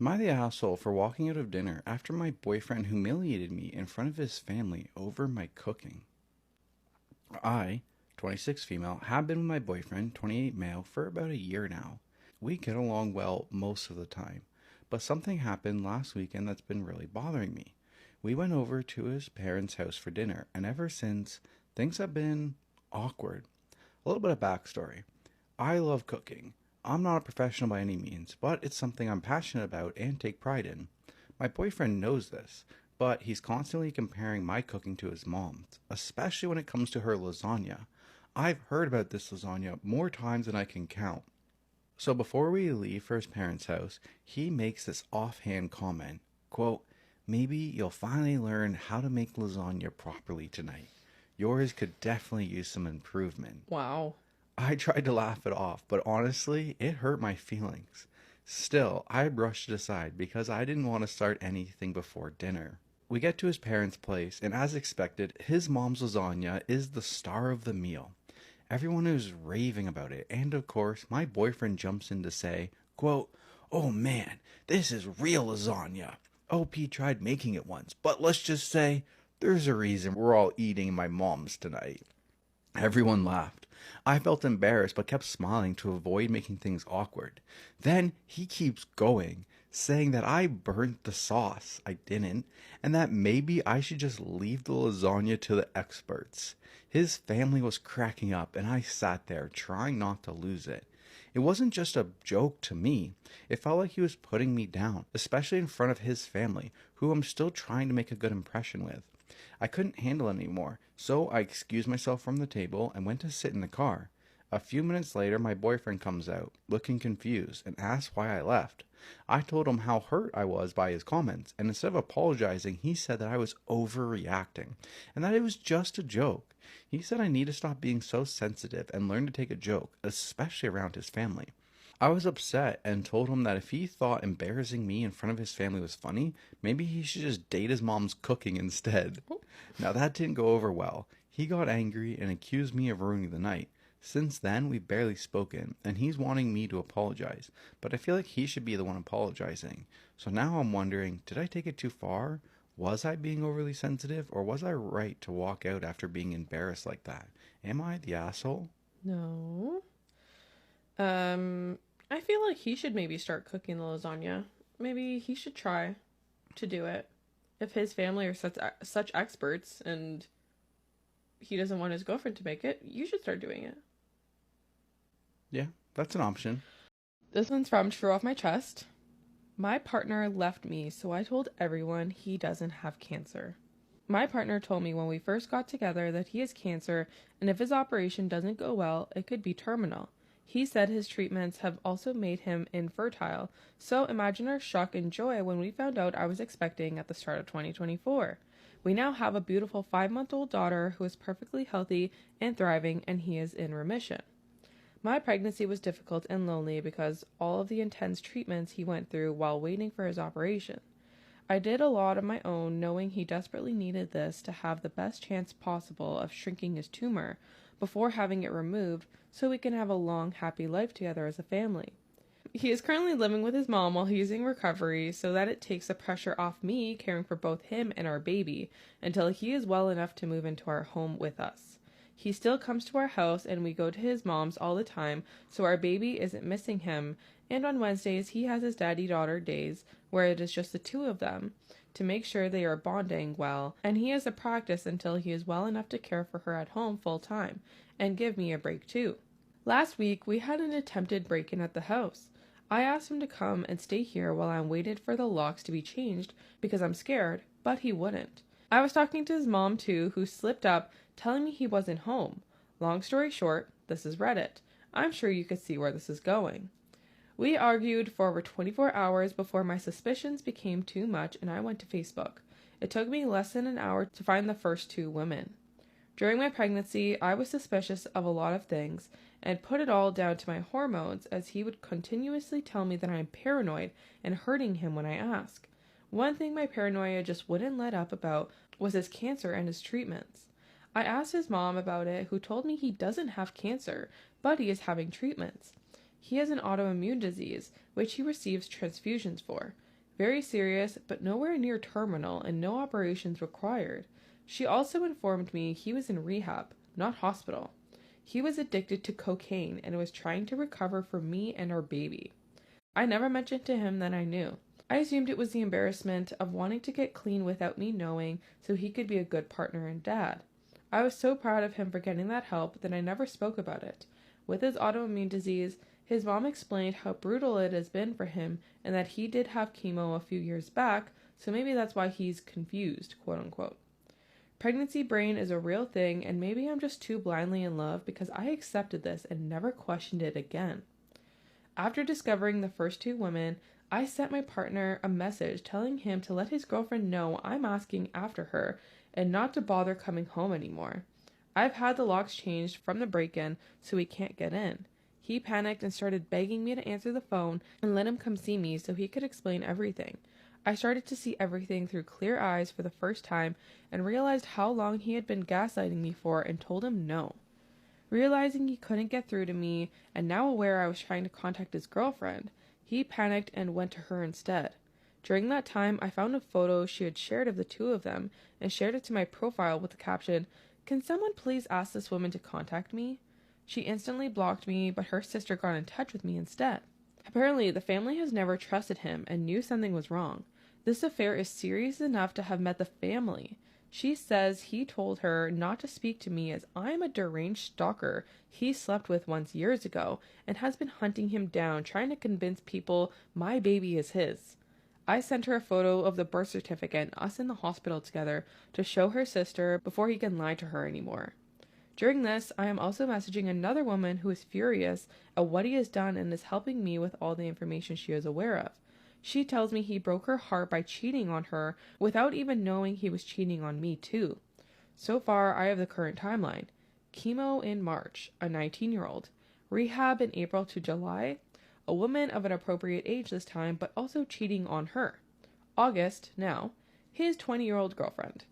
Am I the asshole for walking out of dinner after my boyfriend humiliated me in front of his family over my cooking? I, 26 female, have been with my boyfriend, 28 male, for about a year now. We get along well most of the time, but something happened last weekend that's been really bothering me. We went over to his parents' house for dinner, and ever since, things have been awkward. A little bit of backstory. I love cooking. I'm not a professional by any means, but it's something I'm passionate about and take pride in. My boyfriend knows this, but he's constantly comparing my cooking to his mom's, especially when it comes to her lasagna. I've heard about this lasagna more times than I can count. So before we leave for his parents' house, he makes this offhand comment, quote, "Maybe you'll finally learn how to make lasagna properly tonight. Yours could definitely use some improvement." Wow. I tried to laugh it off, but honestly, it hurt my feelings. Still, I brushed it aside because I didn't want to start anything before dinner. We get to his parents' place, and as expected, his mom's lasagna is the star of the meal. Everyone is raving about it, and of course, my boyfriend jumps in to say, quote, "Oh man, this is real lasagna. OP tried making it once, but let's just say there's a reason we're all eating my mom's tonight." Everyone laughed. I felt embarrassed but kept smiling to avoid making things awkward. Then he keeps going, saying that I burnt the sauce. I didn't, and that maybe I should just leave the lasagna to the experts. His family was cracking up, and I sat there trying not to lose it. It wasn't just a joke to me. It felt like he was putting me down, especially in front of his family, who I'm still trying to make a good impression with. I couldn't handle it anymore, so I excused myself from the table and went to sit in the car. A few minutes later, my boyfriend comes out, looking confused, and asks why I left. I told him how hurt I was by his comments, and instead of apologizing, he said that I was overreacting, and that it was just a joke. He said I need to stop being so sensitive and learn to take a joke, especially around his family. I was upset and told him that if he thought embarrassing me in front of his family was funny, maybe he should just date his mom's cooking instead. Now that didn't go over well. He got angry and accused me of ruining the night. Since then, we've barely spoken, and he's wanting me to apologize, but I feel like he should be the one apologizing. So now I'm wondering, did I take it too far? Was I being overly sensitive, or was I right to walk out after being embarrassed like that? Am I the asshole? No. I feel like he should maybe start cooking the lasagna. Maybe he should try to do it. If his family are such experts and he doesn't want his girlfriend to make it, you should start doing it. Yeah, that's an option. This one's from True Off My Chest. My partner left me, so I told everyone he doesn't have cancer. My partner told me when we first got together that he has cancer, and if his operation doesn't go well, it could be terminal. He said his treatments have also made him infertile, so imagine our shock and joy when we found out I was expecting at the start of 2024. We now have a beautiful 5-month-old daughter who is perfectly healthy and thriving, and he is in remission. My pregnancy was difficult and lonely because all of the intense treatments he went through while waiting for his operation. I did a lot of my own, knowing he desperately needed this to have the best chance possible of shrinking his tumor before having it removed so we can have a long, happy life together as a family. He is currently living with his mom while he's in recovery so that it takes the pressure off me caring for both him and our baby until he is well enough to move into our home with us. He still comes to our house and we go to his mom's all the time so our baby isn't missing him, and on Wednesdays he has his daddy-daughter days where it is just the two of them to make sure they are bonding well, and he has a practice until he is well enough to care for her at home full time and give me a break too. Last week we had an attempted break-in at the house. I asked him to come and stay here while I waited for the locks to be changed because I'm scared, but he wouldn't. I was talking to his mom too, who slipped up, telling me he wasn't home. Long story short, this is Reddit. I'm sure you could see where this is going. We argued for over 24 hours before my suspicions became too much and I went to Facebook. It took me less than an hour to find the first two women. During my pregnancy, I was suspicious of a lot of things and put it all down to my hormones, as he would continuously tell me that I'm paranoid and hurting him when I ask. One thing my paranoia just wouldn't let up about was his cancer and his treatments. I asked his mom about it, who told me he doesn't have cancer, but he is having treatments. He has an autoimmune disease, which he receives transfusions for. Very serious, but nowhere near terminal and no operations required. She also informed me he was in rehab, not hospital. He was addicted to cocaine and was trying to recover for me and our baby. I never mentioned to him that I knew. I assumed it was the embarrassment of wanting to get clean without me knowing so he could be a good partner and dad. I was so proud of him for getting that help that I never spoke about it. With his autoimmune disease, his mom explained how brutal it has been for him and that he did have chemo a few years back, so maybe that's why he's confused, quote unquote. Pregnancy brain is a real thing, and maybe I'm just too blindly in love because I accepted this and never questioned it again. After discovering the first two women, I sent my partner a message telling him to let his girlfriend know I'm asking after her and not to bother coming home anymore. I've had the locks changed from the break-in so he can't get in. He panicked and started begging me to answer the phone and let him come see me so he could explain everything. I started to see everything through clear eyes for the first time and realized how long he had been gaslighting me for and told him no. Realizing he couldn't get through to me and now aware I was trying to contact his girlfriend, he panicked and went to her instead. During that time, I found a photo she had shared of the two of them and shared it to my profile with the caption, "Can someone please ask this woman to contact me?" She instantly blocked me, but her sister got in touch with me instead. Apparently, the family has never trusted him and knew something was wrong. This affair is serious enough to have met the family. She says he told her not to speak to me as I am a deranged stalker he slept with once years ago and has been hunting him down, trying to convince people my baby is his. I sent her a photo of the birth certificate and us in the hospital together to show her sister before he can lie to her anymore. During this, I am also messaging another woman who is furious at what he has done and is helping me with all the information she is aware of. She tells me he broke her heart by cheating on her without even knowing he was cheating on me too. So far, I have the current timeline. Chemo in March, a 19-year-old. Rehab in April to July, a woman of an appropriate age this time, but also cheating on her. August, now, his 20-year-old girlfriend.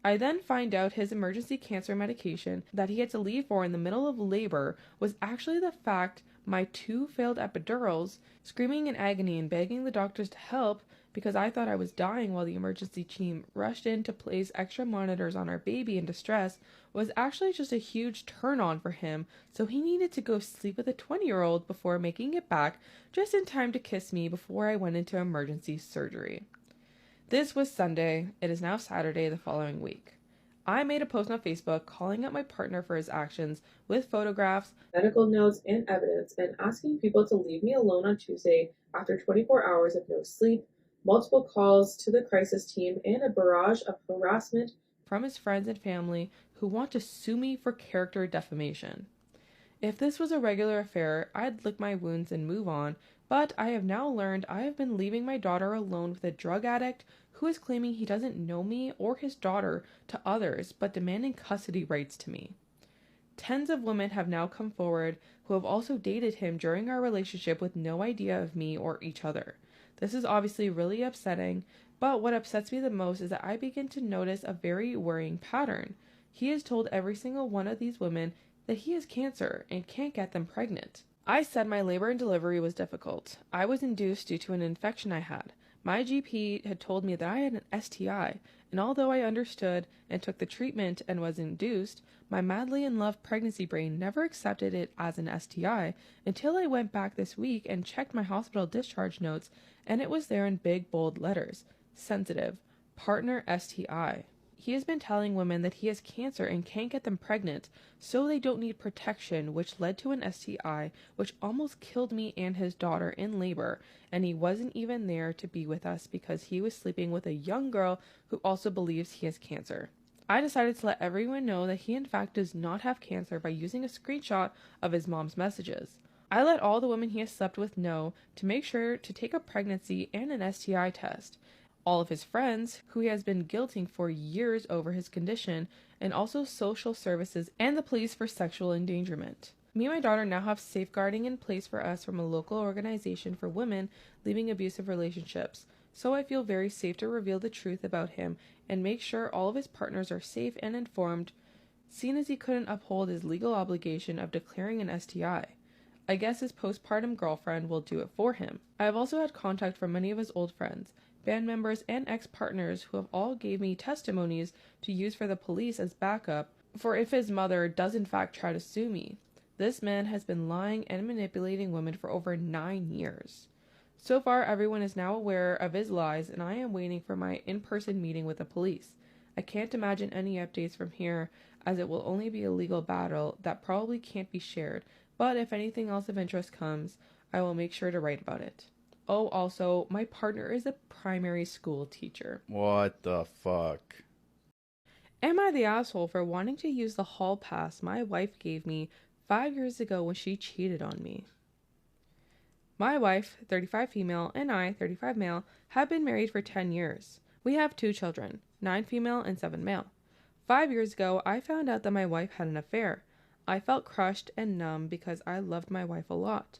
I then find out his emergency cancer medication that he had to leave for in the middle of labor was actually the fact my two failed epidurals, screaming in agony and begging the doctors to help because I thought I was dying while the emergency team rushed in to place extra monitors on our baby in distress, was actually just a huge turn on for him, so he needed to go sleep with a 20-year-old before making it back just in time to kiss me before I went into emergency surgery. This was Sunday. It is now Saturday the following week. I made a post on Facebook calling out my partner for his actions with photographs, medical notes, and evidence, and asking people to leave me alone on Tuesday after 24 hours of no sleep, multiple calls to the crisis team, and a barrage of harassment from his friends and family who want to sue me for character defamation. If this was a regular affair, I'd lick my wounds and move on, but I have now learned I have been leaving my daughter alone with a drug addict who is claiming he doesn't know me or his daughter to others, but demanding custody rights to me. Tens of women have now come forward who have also dated him during our relationship with no idea of me or each other. This is obviously really upsetting, but what upsets me the most is that I begin to notice a very worrying pattern. He has told every single one of these women that he has cancer and can't get them pregnant. I said my labor and delivery was difficult. I was induced due to an infection I had. My GP had told me that I had an STI, and although I understood and took the treatment and was induced, my madly in love pregnancy brain never accepted it as an STI until I went back this week and checked my hospital discharge notes, and it was there in big bold letters. Sensitive. Partner STI. He has been telling women that he has cancer and can't get them pregnant, so they don't need protection, which led to an STI, which almost killed me and his daughter in labor, and he wasn't even there to be with us because he was sleeping with a young girl who also believes he has cancer. I decided to let everyone know that he in fact does not have cancer by using a screenshot of his mom's messages. I let all the women he has slept with know to make sure to take a pregnancy and an STI test. All of his friends, who he has been guilting for years over his condition, and also social services and the police for sexual endangerment. Me and my daughter now have safeguarding in place for us from a local organization for women leaving abusive relationships, so I feel very safe to reveal the truth about him and make sure all of his partners are safe and informed, seeing as he couldn't uphold his legal obligation of declaring an STI. I guess his postpartum girlfriend will do it for him. I have also had contact from many of his old friends, band members, and ex-partners who have all gave me testimonies to use for the police as backup for if his mother does in fact try to sue me. This man has been lying and manipulating women for over 9 years. So far, everyone is now aware of his lies, and I am waiting for my in-person meeting with the police. I can't imagine any updates from here, as it will only be a legal battle that probably can't be shared, but if anything else of interest comes, I will make sure to write about it. Oh, also, my partner is a primary school teacher. What the fuck? Am I the asshole for wanting to use the hall pass my wife gave me 5 years ago when she cheated on me? My wife, 35 female, and I, 35 male, have been married for 10 years. We have 2 children, 9 female and 7 male. 5 years ago, I found out that my wife had an affair. I felt crushed and numb because I loved my wife a lot.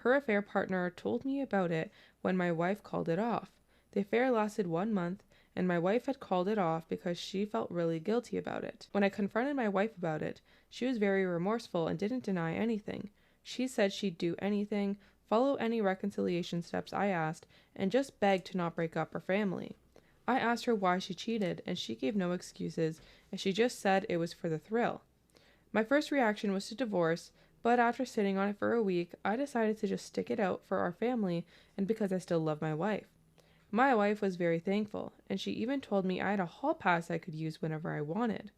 Her affair partner told me about it when my wife called it off. The affair lasted 1 month, and my wife had called it off because she felt really guilty about it. When I confronted my wife about it, she was very remorseful and didn't deny anything. She said she'd do anything, follow any reconciliation steps I asked, and just begged to not break up her family. I asked her why she cheated, and she gave no excuses, and she just said it was for the thrill. My first reaction was to divorce, but after sitting on it for a week, I decided to just stick it out for our family and because I still love my wife. My wife was very thankful, and she even told me I had a hall pass I could use whenever I wanted.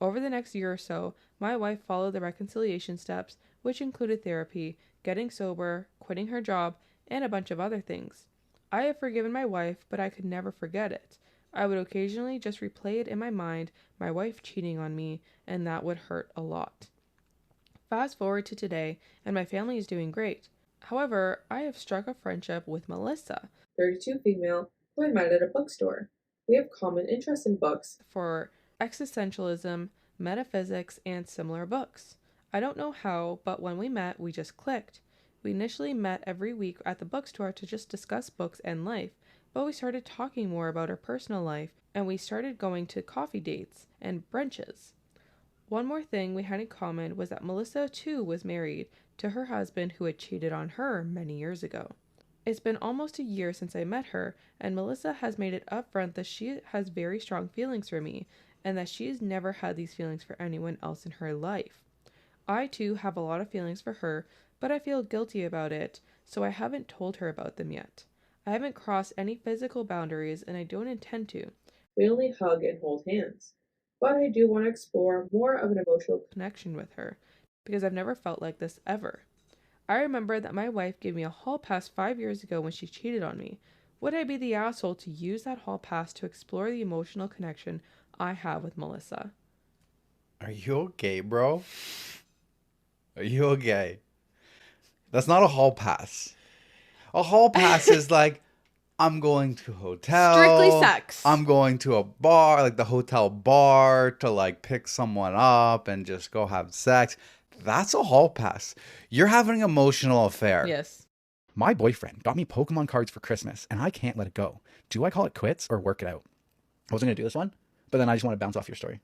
Over the next year or so, my wife followed the reconciliation steps, which included therapy, getting sober, quitting her job, and a bunch of other things. I have forgiven my wife, but I could never forget it. I would occasionally just replay it in my mind, my wife cheating on me, and that would hurt a lot. Fast forward to today, and my family is doing great. However, I have struck a friendship with Melissa, 32 female, who I met at a bookstore. We have common interests in books for existentialism, metaphysics, and similar books. I don't know how, but when we met, we just clicked. We initially met every week at the bookstore to just discuss books and life, but we started talking more about our personal life, and we started going to coffee dates and brunches. One more thing we had in common was that Melissa, too, was married to her husband who had cheated on her many years ago. It's been almost a year since I met her, and Melissa has made it upfront that she has very strong feelings for me, and that she has never had these feelings for anyone else in her life. I, too, have a lot of feelings for her, but I feel guilty about it, so I haven't told her about them yet. I haven't crossed any physical boundaries, and I don't intend to. We only hug and hold hands. But I do want to explore more of an emotional connection with her, because I've never felt like this ever. I remember that my wife gave me a hall pass 5 years ago when she cheated on me. Would I be the asshole to use that hall pass to explore the emotional connection I have with Melissa? Are you okay, bro? Are you okay? That's not a hall pass. A hall pass is like, I'm going to a hotel. Strictly sex. I'm going to a bar, like the hotel bar, to like pick someone up and just go have sex. That's a hall pass. You're having an emotional affair. Yes. My boyfriend got me Pokemon cards for Christmas, and I can't let it go. Do I call it quits or work it out? I wasn't going to do this one, but then I just want to bounce off your story.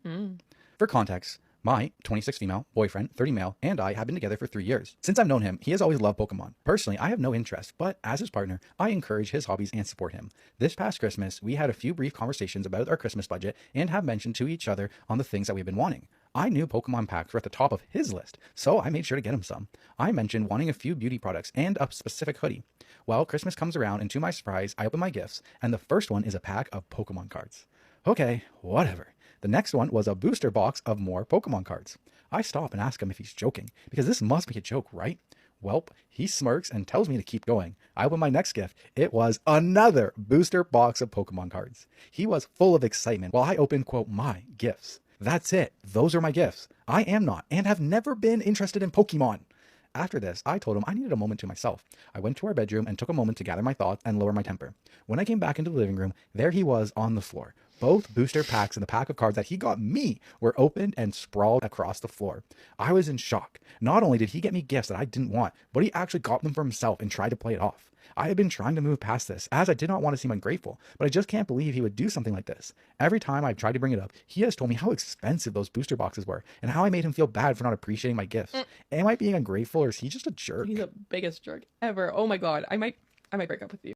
For context, my 26 female, boyfriend, 30 male, and I have been together for 3 years. Since I've known him, he has always loved Pokemon. Personally, I have no interest, but as his partner, I encourage his hobbies and support him. This past Christmas, we had a few brief conversations about our Christmas budget and have mentioned to each other on the things that we've been wanting. I knew Pokemon packs were at the top of his list, so I made sure to get him some. I mentioned wanting a few beauty products and a specific hoodie. Well, Christmas comes around, and to my surprise, I open my gifts, and the first one is a pack of Pokemon cards. Okay, whatever. The next one was a booster box of more Pokemon cards. I stop and ask him if he's joking, because this must be a joke, right? Welp, he smirks and tells me to keep going. I open my next gift. It was another booster box of Pokemon cards. He was full of excitement while I opened, quote, my gifts. That's it. Those are my gifts. I am not and have never been interested in Pokemon. After this, I told him I needed a moment to myself. I went to our bedroom and took a moment to gather my thoughts and lower my temper. When I came back into the living room, there he was on the floor, Both booster packs and the pack of cards that he got me were opened and sprawled across the floor. I was in shock. Not only did he get me gifts that I didn't want, but he actually got them for himself and tried to play it off. I had been trying to move past this, as I did not want to seem ungrateful, but I just can't believe he would do something like this. Every time I've tried to bring it up, he has told me how expensive those booster boxes were, and how I made him feel bad for not appreciating my gifts. Am I being ungrateful, or is he just a jerk? He's the biggest jerk ever. Oh my god, I might break up with you.